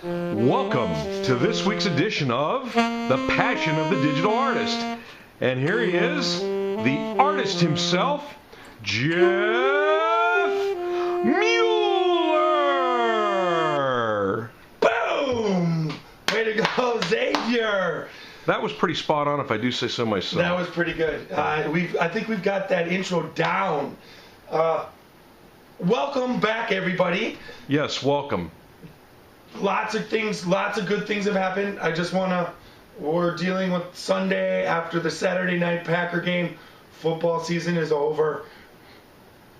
Welcome to this week's edition of The Passion of the Digital Artist. And here he is, the artist himself, Jeff Mueller! Boom! Way to go, Xavier! That was pretty spot on, if I do say so myself. That was pretty good. I think we've got that intro down. Welcome back, everybody. Yes, welcome. Lots of good things have happened. We're dealing with Sunday after the Saturday night Packer game. Football season is over.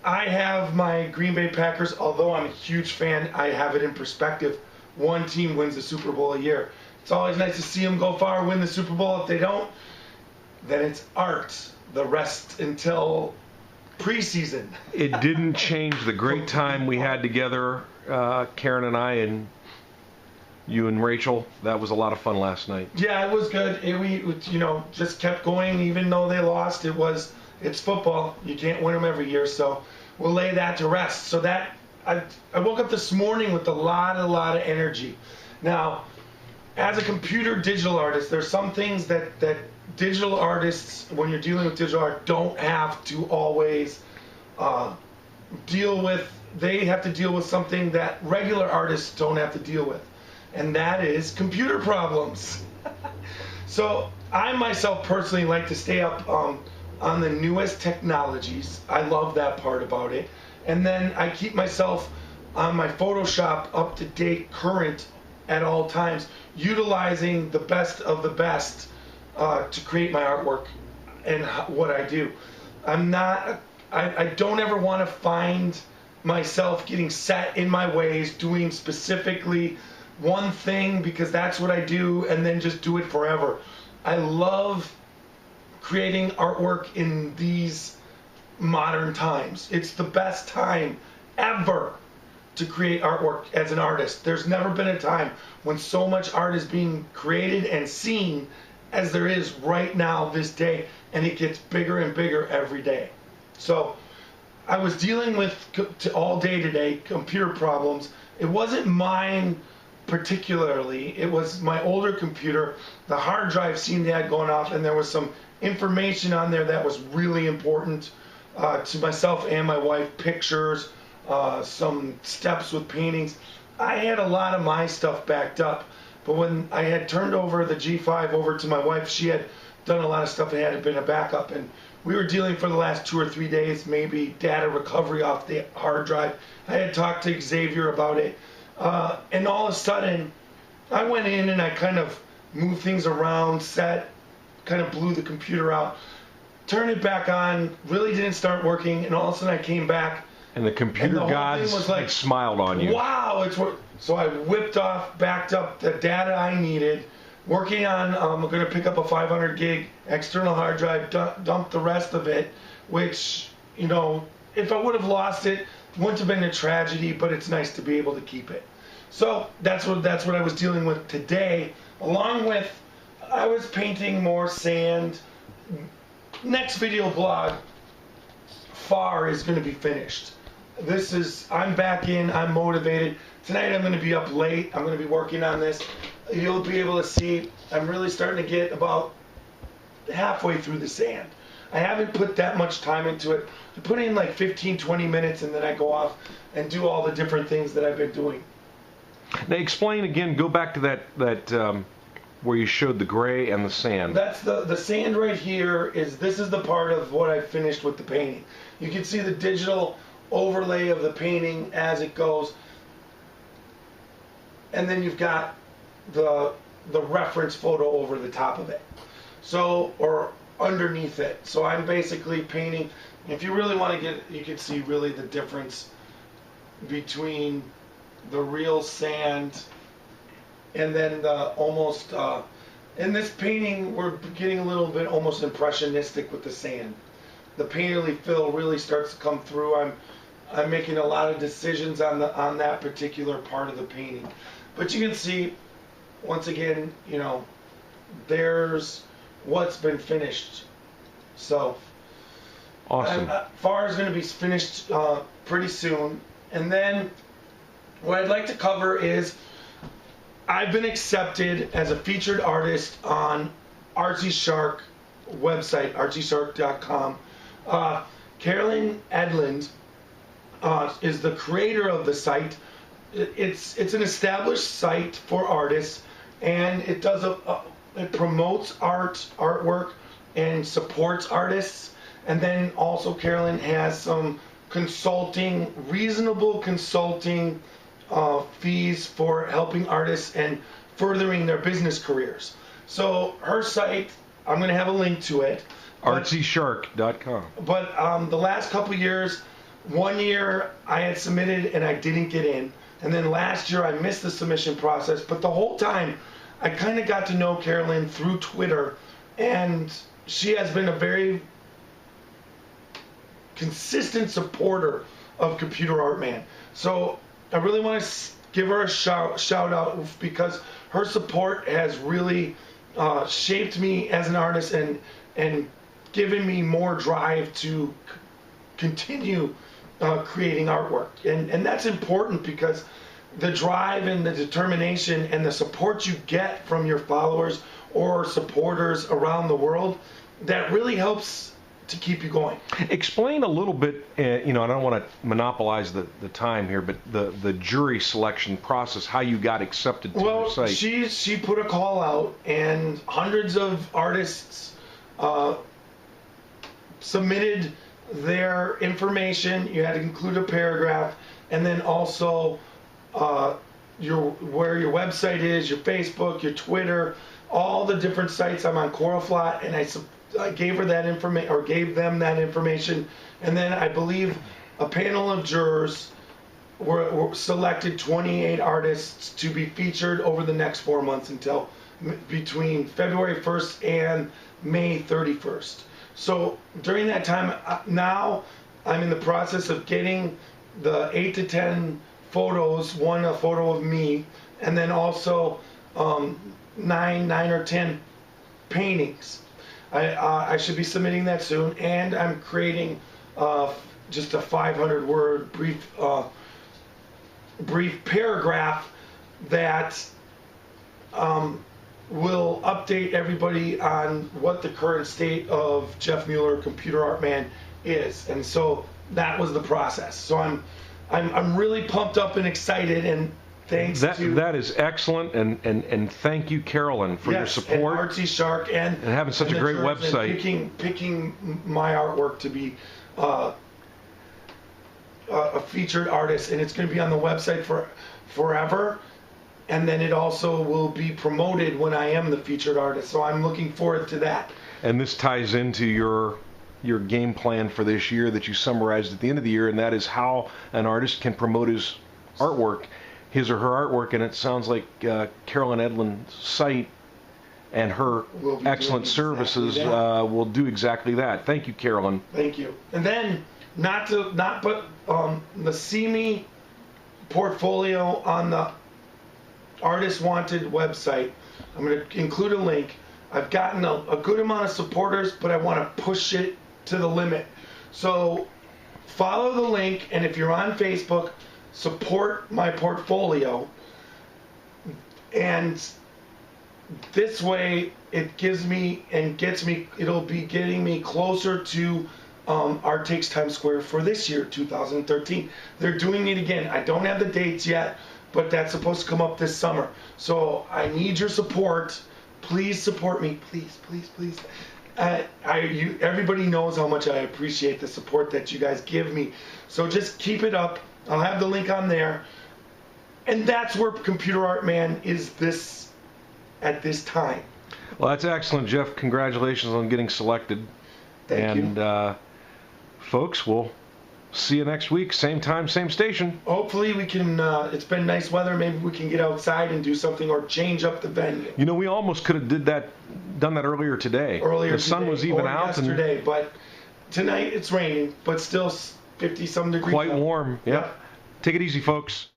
I have my Green Bay Packers, although I'm a huge fan, I have it in perspective. One team wins the Super Bowl a year. It's always nice to see them go far, win the Super Bowl. If they don't, then it's art. The rest until preseason. It didn't change the great time we had together, Karen and I, and you and Rachel. That was a lot of fun last night. Yeah, it was good. We just kept going even though they lost. It's football. You can't win them every year, so we'll lay that to rest. So that I woke up this morning with a lot of energy. Now, as a computer digital artist, there's some things that digital artists, when you're dealing with digital art, don't have to always deal with. They have to deal with something that regular artists don't have to deal with, and that is computer problems. So I myself personally like to stay up on the newest technologies. I love that part about it. And then I keep myself on my Photoshop up to date, current at all times, utilizing the best of the best to create my artwork and what I do. I don't ever want to find myself getting set in my ways, doing specifically one thing because that's what I do, and then just do it forever. I love creating artwork in these modern times. It's the best time ever to create artwork as an artist. There's never been a time when so much art is being created and seen as there is right now this day, and it gets bigger and bigger every day. So I was dealing with all day today computer problems. It wasn't mine particularly. It was my older computer. The hard drive seemed to have gone off, and there was some information on there that was really important to myself and my wife, pictures, some steps with paintings. I had a lot of my stuff backed up, but when I had turned over the G5 over to my wife, she had done a lot of stuff and had been a backup, and we were dealing for the last 2 or 3 days, maybe data recovery off the hard drive. I had talked to Xavier about it, and all of a sudden, I went in and I kind of moved things around, kind of blew the computer out, turned it back on, really didn't start working, and all of a sudden I came back. And the computer gods had smiled on you. Wow, it's work. So I backed up the data I needed, working on, I'm going to pick up a 500 gig external hard drive, dump the rest of it, which, if I would have lost it, wouldn't have been a tragedy, but it's nice to be able to keep it. So that's what I was dealing with today, along with, I was painting more sand. Next video blog far is going to be finished. I'm back in, I'm motivated. Tonight I'm going to be up late. I'm going to be working on this. You'll be able to see I'm really starting to get about halfway through the sand. I haven't put that much time into it. I put in like 15-20 minutes, and then I go off and do all the different things that I've been doing. Now explain again, go back to that where you showed the gray and the sand. That's the sand right here. This is the part of what I finished with the painting. You can see the digital overlay of the painting as it goes, and then you've got the reference photo over the top of it, or underneath it. So I'm basically painting. If you really want to you can see really the difference between the real sand and then the almost, in this painting, we're getting a little bit almost impressionistic with the sand. The painterly fill really starts to come through. I'm making a lot of decisions on that particular part of the painting. But you can see, once again, there's what's been finished. So, awesome. FAR is going to be finished pretty soon. And then what I'd like to cover is I've been accepted as a featured artist on Artsy Shark website, artsyshark.com. Carolyn Edlund is the creator of the site. It's an established site for artists, and it does it promotes artwork and supports artists. And then also Carolyn has some reasonable consulting fees for helping artists and furthering their business careers. So her site, I'm going to have a link to it. Artsyshark.com. But the last couple years, 1 year I had submitted and I didn't get in. And then last year I missed the submission process. But the whole time I kind of got to know Carolyn through Twitter. And she has been a very consistent supporter of Computer Art Man. So I really want to give her a shout out because her support has really shaped me as an artist and given me more drive to continue creating artwork. And that's important because the drive and the determination and the support you get from your followers or supporters around the world, that really helps to keep you going. Explain a little bit, I don't want to monopolize the time here, but the jury selection process, how you got accepted to her site. She put a call out, and hundreds of artists submitted their information. You had to include a paragraph, and then also where your website is, your Facebook, your Twitter, all the different sites. I'm on Coralflat, and I gave her that information, or gave them that information, and then I believe a panel of jurors were selected 28 artists to be featured over the next 4 months until between February 1st and May 31st. So during that time, now I'm in the process of getting the 8 to 10 photos, a photo of me, and then also 9 or 10 paintings. I should be submitting that soon, and I'm creating just a 500-word brief paragraph that will update everybody on what the current state of Jeff Mueller, Computer Art Man, is. And so that was the process. So I'm really pumped up and excited, and that is excellent, and thank you, Carolyn, for your support. And Artsy Shark and having such a great website. Picking my artwork to be a featured artist, and it's going to be on the website for forever. And then it also will be promoted when I am the featured artist. So I'm looking forward to that. And this ties into your game plan for this year that you summarized at the end of the year, and that is how an artist can promote his artwork, his or her artwork. And it sounds like Carolyn Edlund's site and her excellent services will do exactly that. Thank you, Carolyn. Thank you. And then the See Me portfolio on the Artist Wanted website. I'm going to include a link. I've gotten a good amount of supporters, but I want to push it to the limit. So follow the link, and if you're on Facebook, support my portfolio. And this way, it gives me and gets me, it'll be getting me closer to Art Takes Times Square for this year, 2013. They're doing it again. I don't have the dates yet, but that's supposed to come up this summer. So I need your support. Please support me. Please, please, please. Everybody knows how much I appreciate the support that you guys give me. So just keep it up. I'll have the link on there. And that's where Computer Art Man is at this time. Well, that's excellent, Jeff. Congratulations on getting selected. Thank you. And folks, we'll see you next week, same time, same station. Hopefully we can, it's been nice weather, maybe we can get outside and do something or change up the venue. You know, we almost could have done that earlier today. The sun was even out. Yesterday, but tonight it's raining, but still 50-some degrees. Quite warm, yeah. Take it easy, folks.